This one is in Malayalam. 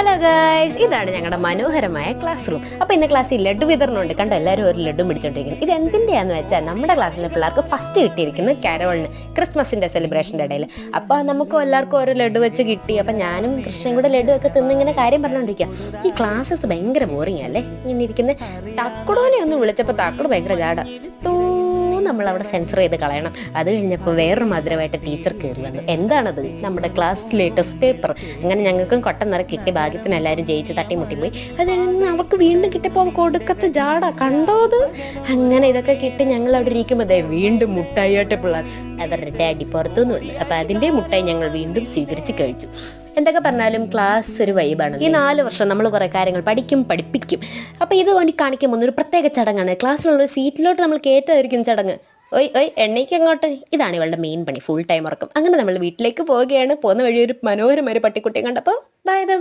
ഹലോ ഗൈസ്, ഇതാണ് ഞങ്ങളുടെ മനോഹരമായ ക്ലാസ് റൂം. അപ്പോൾ ഇന്ന് ക്ലാസ്സിൽ ലഡു വിതരണമുണ്ട്. കണ്ടോ, എല്ലാവരും ഒരു ലഡു പിടിച്ചോണ്ടിരിക്കുന്നു. ഇത് എന്തിൻ്റെയാന്ന് വെച്ചാൽ നമ്മുടെ ക്ലാസ്സിലെ പിള്ളേർക്ക് ഫസ്റ്റ് കിട്ടിയിരിക്കുന്നു കാരോളിന്, ക്രിസ്മസിന്റെ സെലിബ്രേഷൻ്റെ ഇടയിൽ. അപ്പോൾ നമുക്ക് എല്ലാവർക്കും ഓരോ ലഡു വെച്ച് കിട്ടി. അപ്പം ഞാനും കൃഷ്ണനും കൂടെ ലഡു ഒക്കെ തിന്നിങ്ങനെ കാര്യം പറഞ്ഞുകൊണ്ടിരിക്കുക. ഈ ക്ലാസ്സസ് ഭയങ്കര ബോറിംഗ് അല്ലേ, ഇങ്ങനെ ഇരിക്കുന്ന. തക്കുടോനെ ഒന്ന് വിളിച്ചപ്പോൾ തക്കുട് ഭയങ്കര ജാട, നമ്മളവിടെ സെൻസർ ചെയ്ത് കളയണം. അത് കഴിഞ്ഞപ്പോൾ വേറൊരു മധുരമായിട്ട് ടീച്ചർ കയറി വന്നു. എന്താണത്? നമ്മുടെ ക്ലാസ്സിലെ ടെസ്റ്റ് പേപ്പർ. അങ്ങനെ ഞങ്ങൾക്കും കൊട്ടം നിറ കിട്ടി. ഭാഗ്യത്തിന് എല്ലാവരും ജയിച്ച് തട്ടിമുട്ടി പോയി. അത് കഴിഞ്ഞ് അവർക്ക് വീണ്ടും കിട്ടിയപ്പോൾ കൊടുക്കത്ത് ജാട, കണ്ടോത്. അങ്ങനെ ഇതൊക്കെ കിട്ടി ഞങ്ങൾ അവിടെ ഇരിക്കുമ്പോൾ വീണ്ടും മുട്ടായിട്ട് പിള്ളേർ അവരുടെ ഡാഡി പുറത്തുനിന്ന് വന്നു. അപ്പം അതിൻ്റെ മുട്ടായി ഞങ്ങൾ വീണ്ടും സ്വീകരിച്ച് കഴിച്ചു. എന്തൊക്കെ പറഞ്ഞാലും ക്ലാസ് ഒരു വൈബാണ്. ഈ 4 വർഷം നമ്മൾ കുറേ കാര്യങ്ങൾ പഠിപ്പിക്കും. അപ്പോൾ ഇത് കൊണ്ട് കാണിക്കാൻ പോകുന്ന ഒരു പ്രത്യേക ചടങ്ങാണ്. ക്ലാസ്സിലുള്ള സീറ്റിലോട്ട് നമ്മൾ കയറ്റാതിരിക്കുന്ന ചടങ്ങ്. എണ്ണയ്ക്ക് അങ്ങോട്ട്. ഇതാണ് ഇവളുടെ മെയിൻ പണി, ഫുൾ ടൈം ഉറക്കം. അങ്ങനെ നമ്മൾ വീട്ടിലേക്ക് പോവുകയാണ്. പോകുന്ന വഴി ഒരു മനോഹരമായ ഒരു പട്ടിക്കുട്ടിയെ കണ്ടപ്പോൾ ബൈ ദ